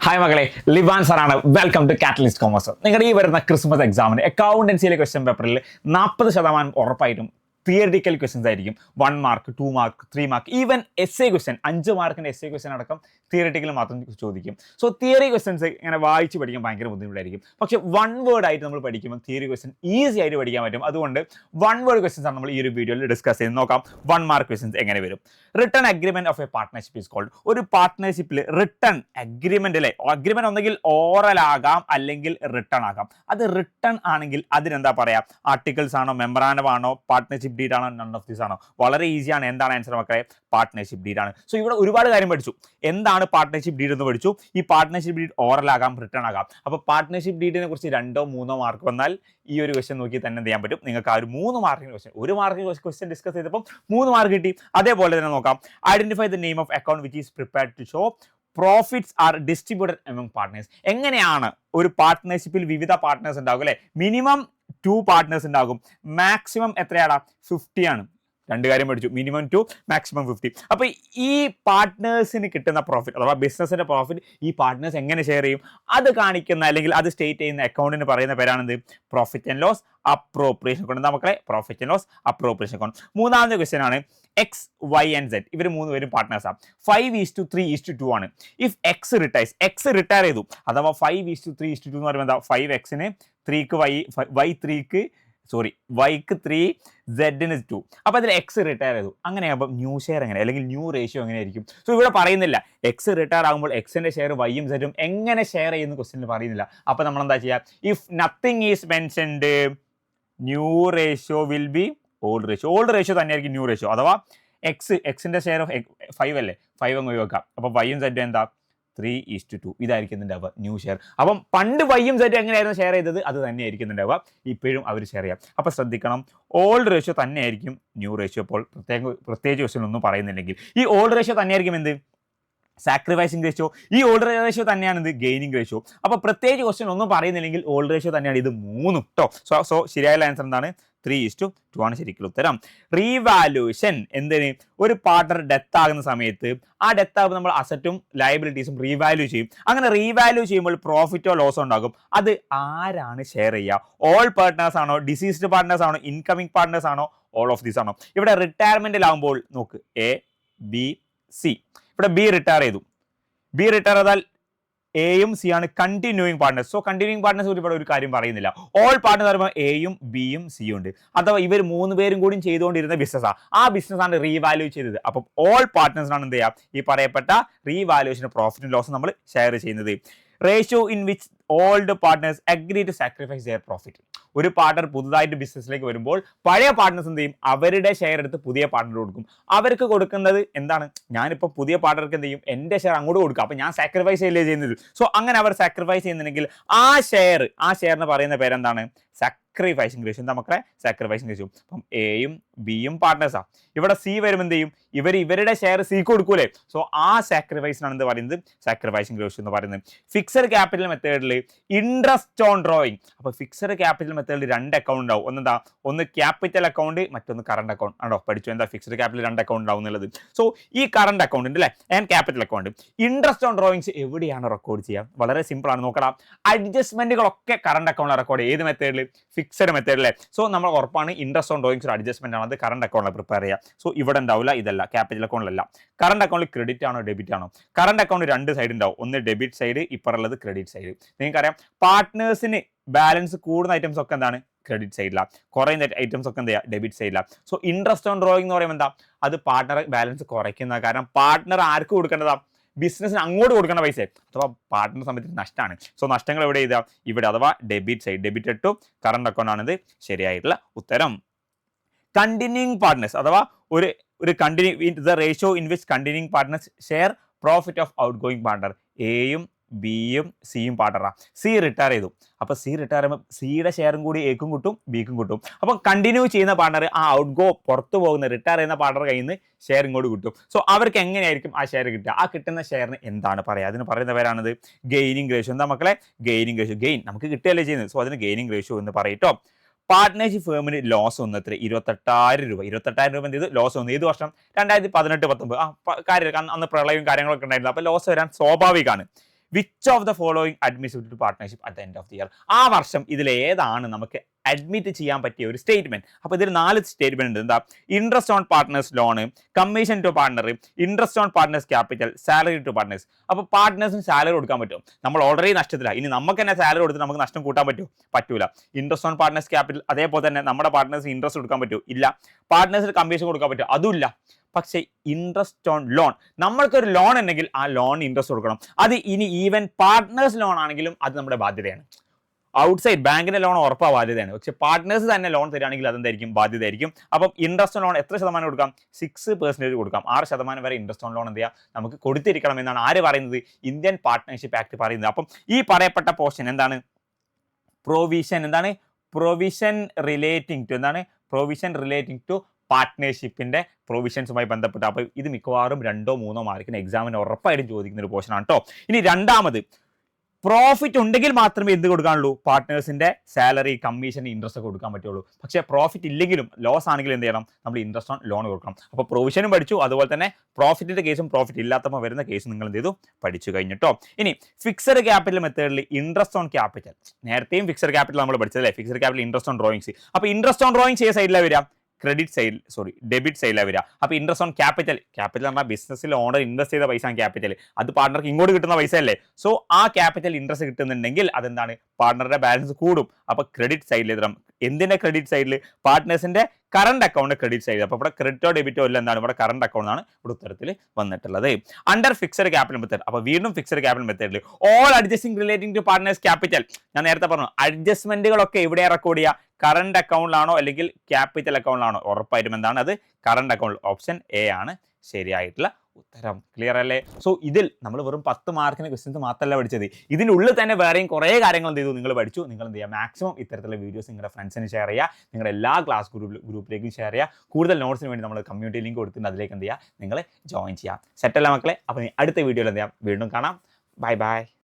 Hi മകളെ, ലിവാൻ സാറാണ്. Welcome to catalyst commerce. നിങ്ങളുടെ ഈ വരുന്ന ക്രിസ്മസ് എക്സാമിന് അക്കൗണ്ടൻസിയിലെ ക്വസ്റ്റ്യൻ പേപ്പറിൽ 40% ഉറപ്പായിട്ടും തിയറിറ്റിക്കൽ ക്വസ്റ്റ്യൻസ് ആയിരിക്കും. 1 mark, 2 mark, 3 mark, even S A question 5 മാർക്കിൻ്റെ എസ് എ ക്വസ്റ്റ്യൻ അടക്കം തിയറിറ്റിക്കൽ മാത്രം ചോദിക്കും. സോ തിയറി ക്വസ്റ്റൻസ് ഇങ്ങനെ വായിച്ച് പഠിക്കാൻ ഭയങ്കര ബുദ്ധിമുട്ടായിരിക്കും. പക്ഷേ 1 വേർഡ് ആയിട്ട് നമ്മൾ പഠിക്കുമ്പോൾ തിയറി ക്വസ്റ്റൻ ഈസി ആയിട്ട് പഠിക്കാൻ പറ്റും. അതുകൊണ്ട് 1 വേർഡ് ക്വസ്റ്റൻസ് ആണ് നമ്മൾ ഈ ഒരു വീഡിയോയിൽ ഡിസ്കസ് ചെയ്ത് നോക്കാം. 1 മാർക്ക് ക്വസ്റ്റൻസ് എങ്ങനെ വരും. Written agreement of a partnership is called. ഒരു പാർട്ട്ണർഷിപ്പിൽ റിട്ടേൺ അഗ്രിമെന്റ് അല്ലേ, അഗ്രിമെന്റ് ഒന്നെങ്കിൽ ഓറൽ ആകാം അല്ലെങ്കിൽ റിട്ടേൺ ആകാം. അത് റിട്ടേൺ ആണെങ്കിൽ അതിനെന്താ പറയാ, ആർട്ടിക്കിൾസ് ആണോ, മെമ്മറാൻഡം ആണോ, പാർട്ട്ണർഷിപ്പ് ഡീഡ് ആണോ, നൺ ഓഫ് ദീസ് ആണോ? വളരെ ഈസിയാണ്. എന്താണ് ആൻസർ മക്കളെ? പാർട്ട്ണർഷിപ്പ് ഡീഡ് ആണ്. സോ ഇവിടെ ഒരുപാട് കാര്യം പഠിച്ചു. എന്താണ് പാർട്ട്ണർഷിപ്പ് ഡീഡ് എന്ന് പഠിച്ചു. ഈ പാർട്ട്ണർഷിപ്പ് ഡീഡ് ഓറൽ ആകാം, റിട്ടേൺ ആകാം. അപ്പോൾ പാർട്ട്ണർഷിപ്പ് ഡീഡിനെ കുറിച്ച് 2 or 3 മാർക്ക് വന്നാൽ ഈ ഒരു ക്വസ്റ്റൻ നോക്കി തന്നെ എന്ത് ചെയ്യാൻ പറ്റും, നിങ്ങൾക്ക് ആ ഒരു 3 മാർക്കിന് ക്വസ്റ്റൻ, 1 മാർക്കിന് ക്വസ്റ്റൻ ഡിസ്കസ് ചെയ്തപ്പോൾ 3 മാർക്ക് കിട്ടി. അതേപോലെ തന്നെ നോക്കാം, identify the name of account which is prepared to show profits are distributed among partners. എങ്ങനെയാണ് ഒരു പാർട്ട്ണർഷിപ്പിൽ വിവിധ പാർട്ട്നേഴ്സ് ഉണ്ടാകും അല്ലെ? മിനിമം 2 പാർട്ട്നേഴ്സ് ഉണ്ടാകും, മാക്സിമം എത്രയാടാ? 50 ആണ്. 2 കാര്യം പഠിച്ചു, മിനിമം 2, മാക്സിമം 50. അപ്പോൾ ഈ പാർട്ട്നേഴ്സിന് കിട്ടുന്ന പ്രോഫിറ്റ് അഥവാ ബിസിനസിന്റെ പ്രോഫിറ്റ് ഈ പാർട്ട്നേഴ്സ് എങ്ങനെ ഷെയർ ചെയ്യും അത് കാണിക്കുന്ന അല്ലെങ്കിൽ അത് സ്റ്റേറ്റ് ചെയ്യുന്ന അക്കൗണ്ടിന് പറയുന്ന പേരാണെന്ത്? Profit and loss appropriation account. മക്കളെ, profit and loss appropriation account. മൂന്നാമത്തെ ക്വസ്റ്റ്യൻ ആണ് എക്സ്, വൈ ആൻഡ് സെഡ്. ഇവർ 3 പേരും പാർട്ട്നേഴ്സാണ്. 5:3:2 ആണ്. If X retires, X retire ചെയ്തു അഥവാ 5:3:2 എന്ന് പറയുമ്പോൾ എന്താ? 5xന് 3ക്ക് y 3ക്ക് വൈക്ക് 3, സെഡിന് 2. അപ്പോൾ അതിൽ എക്സ് റിട്ടയർ ചെയ്തു. അങ്ങനെയാകുമ്പോൾ ന്യൂ ഷെയർ എങ്ങനെ അല്ലെങ്കിൽ ന്യൂ റേഷ്യോ എങ്ങനെയായിരിക്കും? സോ ഇവിടെ പറയുന്നില്ല എക്സ് റിട്ടയർ ആകുമ്പോൾ എക്സിന്റെ ഷെയർ വൈയും സെഡും എങ്ങനെ ഷെയർ ചെയ്യുന്ന ക്വസ്റ്റ്യനിൽ പറയുന്നില്ല. അപ്പോൾ നമ്മൾ എന്താ ചെയ്യുക? If nothing is mentioned new ratio will be old ratio. Old ratio തന്നെയായിരിക്കും ന്യൂ റേഷ്യോ. അഥവാ എക്സിന്റെ ഷെയർ 5 അല്ലേ, 5 അങ്ങ് ഒഴിവാക്കാം. അപ്പോൾ വൈയും സെഡും എന്താ? 3:2. ഇതായിരിക്കും ഉണ്ടാവുക ന്യൂ ഷെയർ. അപ്പം പണ്ട് വൈയും സെറ്റും എങ്ങനെയായിരുന്നു ഷെയർ ചെയ്തത് അത് തന്നെയായിരിക്കും ഉണ്ടാവുക, ഇപ്പോഴും അവർ ഷെയർ ചെയ്യാം. അപ്പോൾ ശ്രദ്ധിക്കണം, ഓൾഡ് റേഷ്യോ തന്നെയായിരിക്കും ന്യൂ റേഷ്യോ. അപ്പോൾ പ്രത്യേകിച്ച് ക്വസ്റ്റ്യൻ ഒന്നും പറയുന്നില്ലെങ്കിൽ ഈ ഓൾഡ് റേഷ്യോ തന്നെയായിരിക്കും എന്ത്? Sacrificing ratio. ഈ ഓൾഡ് റേഷ്യോ തന്നെയാണ് ഇത് ഗെയിനിങ് റേഷ്യോ. അപ്പോൾ പ്രത്യേകിച്ച് ക്വസ്റ്റ്യൻ ഒന്നും പറയുന്നില്ലെങ്കിൽ ഓൾഡ് റേഷ്യോ തന്നെയാണ് ഇത് 3 കേട്ടോ. സോ ശരിയായ ആൻസർ എന്താണ്? 3:2 ആണ് ശരിക്കുള്ള ഉത്തരം. റീവാലുവേഷൻ എന്തിന്? ഒരു പാർട്ണർ ഡെത്ത് ആകുന്ന സമയത്ത് ആ ഡെത്ത് ആകുമ്പോൾ നമ്മൾ അസറ്റും ലയബിലിറ്റീസും റീവാല്യൂ ചെയ്യും. അങ്ങനെ റീവാല്യൂ ചെയ്യുമ്പോൾ പ്രോഫിറ്റോ ലോസോ ഉണ്ടാകും. അത് ആരാണ് ഷെയർ ചെയ്യുക? ഓൾ പാർട്ട്നേഴ്സ് ആണോ, ഡിസീസ്ഡ് പാർട്ട്നേഴ്സ് ആണോ, ഇൻകമിംഗ് പാർട്ട്നേഴ്സ് ആണോ, ഓൾ ഓഫ് ദീസ് ആണോ? ഇവിടെ റിട്ടയർമെന്റിലാവുമ്പോൾ നോക്ക്, എ, ബി, സി. ഇവിടെ ബി റിട്ടയർ ചെയ്തു. ബി റിട്ടയർ ചെയ്താൽ എയും സി ആണ് continuing partners. So continuing partners ഇവിടെ ഒരു കാര്യം പറയുന്നില്ല. ഓൾ പാർട്ട്നേഴ്സ് പറയുമ്പോൾ എയും ബിയും സിയും ഉണ്ട്. അഥവാ ഇവർ 3 പേരും കൂടി ചെയ്തുകൊണ്ടിരുന്ന ബിസിനസ്സാണ്. ആ ബിസിനസ്സാണ് റീവാല്യൂ ചെയ്തത്. അപ്പം ഓൾ പാർട്ട്നേഴ്സിനാണ് എന്ത് ചെയ്യുക? ഈ പറയപ്പെട്ട റീവാല്യൂഷൻ പ്രോഫിറ്റും ലോസും നമ്മൾ ഷെയർ ചെയ്യുന്നത്. Ratio in which old partners agree to sacrifice their profit. ഒരു പാർട്ണർ പുതുതായിട്ട് ബിസിനസ്സിലേക്ക് വരുമ്പോൾ പഴയ പാർട്ട്നേഴ്സ് എന്ത് ചെയ്യും? അവരുടെ ഷെയർ എടുത്ത് പുതിയ പാർട്ണർ കൊടുക്കും. അവർക്ക് കൊടുക്കുന്നത് എന്താണ്? ഞാനിപ്പോൾ പുതിയ പാർട്ണർക്ക് എന്ത് ചെയ്യും? എൻ്റെ ഷെയർ അങ്ങോട്ട് കൊടുക്കുക. അപ്പം ഞാൻ സാക്രിഫൈസ് ചെയ്യല്ലേ ചെയ്യുന്നത്. സോ അങ്ങനെ അവർ സാക്രിഫൈസ് ചെയ്യുന്നുണ്ടെങ്കിൽ ആ ഷെയറിന് പറയുന്ന പേരെന്താണ്? Sacrificing ratio. എന്താ മക്കളെ? Sacrificing ratio. അപ്പം എയും ബിയും പാർട്ട്നേഴ്സാണ്. ഇവിടെ സി വരുമ്പോൾ എന്ത് ചെയ്യും? ഇവരുടെ ഷെയർ സിക്ക് കൊടുക്കൂലേ? സോ ആ സാക്രിഫൈസിനാണ് എന്ത് പറയുന്നത്? സാക്രിഫൈസിങ് റേഷ്യോ എന്ന് പറയുന്നത്. ഫിക്സഡ് ക്യാപിറ്റൽ മെത്തേഡിൽ ഇൻട്രസ്റ്റ് ഓൺ ഡ്രോയിങ്. അപ്പോൾ ഫിക്സഡ് ക്യാപിറ്റൽ മെത്തേഡിൽ 2 അക്കൗണ്ട് ഉണ്ടാവും. ഒന്ന് ക്യാപിറ്റൽ അക്കൗണ്ട്, മറ്റൊന്ന് കറണ്ട് അക്കൗണ്ട്. ആണോ പഠിച്ചു? എന്താ ഫിക്സഡ് ക്യാപിറ്റൽ 2 അക്കൗണ്ട് ഉണ്ടാവും എന്നുള്ളത്. സോ ഈ കറണ്ട് അക്കൗണ്ട് ഉണ്ട് അല്ലേ, and capital account. Interest on drawings എവിടെയാണ് റെക്കോർഡ് ചെയ്യുക? വളരെ സിമ്പിൾ ആണ്. നോക്കണം, അഡ്ജസ്റ്റ്മെന്റുകളൊക്കെ കറണ്ട് അക്കൗണ്ടിൽ റെക്കോർഡ് ചെയ്യും. ഏത് മെത്തേഡിൽ? ഫിക്സഡ് മെത്തേഡിലെ. സോ നമ്മൾ ഉറപ്പാണ് ഇൻട്രസ്റ്റ് ഓൺ ഡ്രോയിങ്സ് ഒരു അഡ്ജസ്റ്റ്മെന്റ് ആണ്, അത് കറണ്ട് അക്കൗണ്ടിൽ പ്രിപ്പയർ ചെയ്യുക. സോ ഇവിടെ ഉണ്ടാവില്ല, ഇതല്ല ക്യാപിറ്റൽ അക്കൗണ്ടിലല്ല. കറണ്ട് അക്കൗണ്ടിൽ ക്രെഡിറ്റ് ആണോ ഡെബിറ്റ് ആണോ? കറണ്ട് അക്കൗണ്ട് 2 സൈഡ് ഉണ്ടാവും. ഒന്ന് ഡെബിറ്റ് സൈഡ്, ഇപ്പറുള്ളത് ക്രെഡിറ്റ് സൈഡ്. നിങ്ങൾക്കറിയാം പാർട്ട്നേഴ്സിന് ബാലൻസ് കൂടുന്ന ഐറ്റംസ് ഒക്കെ എന്താണ്? ക്രെഡിറ്റ് സൈഡിലാണ്. കുറയുന്ന ഐറ്റംസ് ഒക്കെ എന്താ? ഡെബിറ്റ് സൈഡിലാണ്. സോ ഇൻട്രസ്റ്റ് ഓൺ ഡ്രോയിങ് എന്ന് പറയുമ്പോൾ എന്താ? അത് പാർട്ട്ണർ ബാലൻസ് കുറയ്ക്കുന്ന. കാരണം പാർട്ട്ണർ ആർക്ക് കൊടുക്കേണ്ടതാ? ബിസിനസ്സിന് അങ്ങോട്ട് കൊടുക്കേണ്ട പൈസ. അഥവാ പാർട്ട്ണർ സമയത്ത് നഷ്ടമാണ്. സോ നഷ്ടങ്ങൾ എവിടെ ചെയ്താൽ? ഇവിടെ. അഥവാ debit side, debit to current account ആണിത് ശരിയായിട്ടുള്ള ഉത്തരം. കണ്ടിന്യൂയിങ് പാർട്ട്നേഴ്സ് അഥവാ ഒരു continue the ratio in which continuing partners share profit of outgoing partner. എയും ബിയും സിയും പാർട്ട്ണറാണ്. സി റിട്ടയർ ചെയ്തു. അപ്പോൾ സി റിട്ടയർ ചെയ്യുമ്പോൾ സിയുടെ ഷെയറും കൂടി എക്കും കിട്ടും, ബിക്കും കിട്ടും. അപ്പം കണ്ടിന്യൂ ചെയ്യുന്ന പാർട്ണർ ആ പുറത്തു പോകുന്ന റിട്ടയർ ചെയ്യുന്ന പാർട്ണർ കയ്യിൽ നിന്ന് ഷെയർ ഇങ്ങോട്ട് കിട്ടും. സോ അവർക്ക് എങ്ങനെയായിരിക്കും ആ ഷെയർ കിട്ടുക? ആ കിട്ടുന്ന ഷെയറിന് എന്താണ് പറയുക? അതിന് പറയുന്ന പേരാണത് ഗെയിനിങ് റേഷ്യോ. എന്താ മക്കളെ? Gaining ratio. ഗെയിൻ നമുക്ക് കിട്ടുകയല്ലേ ചെയ്യുന്നത്. സോ അതിന് ഗെയിനിങ് റേഷ്യോ എന്ന് പറയട്ടോ. പാർട്ട്ണർഷിപ്പ് ഫേമിന് ലോസ് വന്നു എത്ര? 28,000 രൂപ. 28,000 രൂപ എന്ത് ചെയ്തു? ലോസ് വന്നു. ഏത് വർഷം? 2018-19. കാര്യം അന്ന് പ്രളയവും കാര്യങ്ങളൊക്കെ ഉണ്ടായിരുന്നു. അപ്പോൾ ലോസ് വരാൻ സ്വാഭാവികമാണ്. Which of the following admissible to partnership at the end of the year. ആ വർഷം ഇതിലേതാണ് നമുക്ക് അഡ്മിറ്റ് ചെയ്യാൻ പറ്റിയ ഒരു സ്റ്റേറ്റ്മെന്റ്. അപ്പോൾ ഇതിൽ 4 സ്റ്റേറ്റ്മെന്റ് ഉണ്ട്. എന്താ? Interest on partners loan, commission to partner, interest on partners capital, salary to partners. അപ്പോൾ പാർട്ട്നേഴ്സിന് സാലറി കൊടുക്കാൻ പറ്റും. നമ്മൾ ഓൾറെഡി നഷ്ടത്തിലാണ്, ഇനി നമുക്ക് തന്നെ സാലറി കൊടുത്ത് നമുക്ക് നഷ്ടം കൂട്ടാൻ പറ്റുമോ? പറ്റൂല. ഇൻട്രസ്റ്റ് ഓൺ പാർട്ട്നേഴ്സ് ക്യാപിറ്റൽ, അതേപോലെ തന്നെ നമ്മുടെ പാർട്ട്നേഴ്സിന് ഇൻട്രസ്റ്റ് കൊടുക്കാൻ പറ്റുമോ? ഇല്ല. പാർട്ട്നേഴ്സിന് കമ്മീഷൻ കൊടുക്കാൻ പറ്റുമോ? അതുമില്ല. പക്ഷേ ഇൻട്രസ്റ്റ് ഓൺ ലോൺ, നമ്മൾക്കൊരു ലോൺ ഉണ്ടെങ്കിൽ ആ ലോൺ ഇൻട്രസ്റ്റ് കൊടുക്കണം. അത് ഇനി ഈവൻ പാർട്ട്നേഴ്സ് ലോൺ ആണെങ്കിലും അത് നമ്മുടെ ബാധ്യതയാണ്. ഔട്ട്സൈഡ് ബാങ്കിന്റെ ലോൺ ഉറപ്പാ ബാധ്യതയാണ്. പക്ഷെ പാർട്ട്നേഴ്സ് തന്നെ ലോൺ തരികയാണെങ്കിൽ അതെന്തായിരിക്കും? ബാധ്യതയായിരിക്കും. അപ്പം ഇൻട്രസ്റ്റ് ഓൺ ലോൺ എത്ര ശതമാനം കൊടുക്കാം? 6% കൊടുക്കാം. 6% വരെ ഇൻട്രസ്റ്റ് ഓൺ ലോൺ എന്ത് ചെയ്യുക? നമുക്ക് കൊടുത്തിരിക്കണം എന്നാണ് ആര് പറയുന്നത്? ഇന്ത്യൻ പാർട്ട്ണർഷിപ്പ് ആക്ട് പറയുന്നത്. അപ്പം ഈ പറയപ്പെട്ട പോർഷൻ എന്താണ്? പ്രൊവിഷൻ. എന്താണ്? പ്രൊവിഷൻ റിലേറ്റിംഗ് ടു, എന്താണ്? പ്രൊവിഷൻ റിലേറ്റിംഗ് ടു പാർട്ട്ണർഷിപ്പിന്റെ പ്രൊവിഷൻസുമായി ബന്ധപ്പെട്ട്. അപ്പോൾ ഇത് മിക്കവാറും 2-3 മാർക്കിന് എക്സാമിന് ഉറപ്പായിട്ടും ചോദിക്കുന്ന ഒരു പോർഷൻ ആണ് കേട്ടോ. ഇനി രണ്ടാമത്, പ്രോഫിറ്റ് ഉണ്ടെങ്കിൽ മാത്രമേ എന്ത് കൊടുക്കാനുള്ളൂ? പാർട്ട്നേഴ്സിന്റെ സാലറി, കമ്മീഷൻ, ഇൻട്രസ്റ്റ് ഒക്കെ കൊടുക്കാൻ പറ്റുള്ളൂ. പക്ഷേ പ്രോഫിറ്റ് ഇല്ലെങ്കിലും ലോസ് ആണെങ്കിലും എന്ത് ചെയ്യണം? നമ്മൾ ഇൻട്രസ്റ്റ് ഓൺ ലോൺ കൊടുക്കണം. അപ്പോൾ പ്രൊവിഷനും പഠിച്ചു, അതുപോലെ തന്നെ പ്രോഫിറ്റിന്റെ കേസും പ്രോഫിറ്റ് ഇല്ലാത്തപ്പോൾ വരുന്ന കേസും നിങ്ങൾ എന്ത് ചെയ്തു? പഠിച്ചു കഴിഞ്ഞിട്ടോ. ഇനി ഫിക്സഡ് ക്യാപിറ്റൽ മെത്തേഡിൽ ഇൻട്രസ്റ്റ് ഓൺ ക്യാപിറ്റൽ, നേരത്തെയും ഫിക്സഡ് ക്യാപിറ്റൽ നമ്മൾ പഠിച്ചതല്ലേ? Fixed capital interest on drawings. അപ്പോൾ ഇൻട്രസ്റ്റ് ഓൺ ഡ്രോയിങ്സ് ഏത് സൈഡിലാണ് വരിക? ക്രെഡിറ്റ് സൈഡിൽ, ഡെബിറ്റ് സൈഡിലാണ് വരിക. അപ്പോൾ ഇൻട്രസ്റ്റ് ഓൺ ക്യാപിറ്റൽ, ക്യാപിറ്റൽ എന്ന് പറഞ്ഞാൽ ബിസിനസ്സിൽ ഓണർ ഇൻവെസ്റ്റ് ചെയ്ത പൈസ ക്യാപിറ്റൽ, അത് പാർട്ണർക്ക് ഇങ്ങോട്ട് കിട്ടുന്ന പൈസ അല്ലേ? സോ ആ ക്യാപിറ്റൽ ഇൻട്രസ്റ്റ് കിട്ടുന്നുണ്ടെങ്കിൽ അതെന്താണ്? പാർട്ണറുടെ ബാലൻസ് കൂടും. അപ്പോൾ ക്രെഡിറ്റ് സൈഡിൽ എഴുതണം. എന്തിന്റെ ക്രെഡിറ്റ് സൈഡിൽ? പാർട്ട്നേഴ്സിന്റെ കറണ്ട് അക്കൗണ്ട് ക്രെഡിറ്റ് സൈഡ്. അപ്പോൾ ഇവിടെ ക്രെഡിറ്റോ ഡെബിറ്റോ ഇല്ല, എന്താണ്? ഇവിടെ കറണ്ട് അക്കൗണ്ട് ആണ് ഇവിടെ ഉത്തരത്തിൽ വന്നിട്ടുള്ളത്. അണ്ടർ ഫിക്സഡ് ക്യാപിറ്റൽ മെത്തേഡ്, അപ്പോൾ വീണ്ടും ഫിക്സഡ് ക്യാപിറ്റൽ മെത്തേഡിൽ all adjusting relating to partners capital. ഞാൻ നേരത്തെ പറഞ്ഞു, അഡ്ജസ്റ്റ്മെന്റുകളൊക്കെ എവിടെ റെക്കോർഡ് ചെയ്യുക? കറണ്ട് അക്കൗണ്ടിലാണോ അല്ലെങ്കിൽ ക്യാപിറ്റൽ അക്കൗണ്ടിലാണോ? ഉറപ്പായിട്ടും എന്താണ്? അത് കറണ്ട് അക്കൗണ്ട്. ഓപ്ഷൻ എ ആണ് ശരിയായിട്ടുള്ള ഉത്തരം. ക്ലിയർ അല്ലേ? സോ ഇതിൽ നമ്മൾ വെറും 10 മാർക്കിന് ക്വസ്റ്റ്യൻസ് മാത്രമല്ല പഠിച്ചത്, ഇതിനുള്ളിൽ തന്നെ വേറെയും കുറേ കാര്യങ്ങൾ എന്ത് ചെയ്തു? നിങ്ങൾ പഠിച്ചു. നിങ്ങൾ എന്ത് ചെയ്യുക? മാക്സിമം ഇത്തരത്തിലുള്ള വീഡിയോസ് നിങ്ങളുടെ ഫ്രണ്ട്സിന് ഷെയർ ചെയ്യുക, നിങ്ങളുടെ എല്ലാ ക്ലാസ് ഗ്രൂപ്പിലേക്കും ഷെയർ ചെയ്യുക. കൂടുതൽ നോട്ട്സിന് വേണ്ടി നമ്മൾ കമ്മ്യൂണിറ്റി ലിങ്ക് കൊടുത്തിട്ടുണ്ട്, അതിലേക്ക് എന്ത് ചെയ്യുക? നിങ്ങൾ ജോയിൻ ചെയ്യുക. സെറ്റല്ല മക്കളെ? അപ്പോൾ അടുത്ത വീഡിയോയിൽ എന്ത് ചെയ്യാം? വീണ്ടും കാണാം. Bye bye.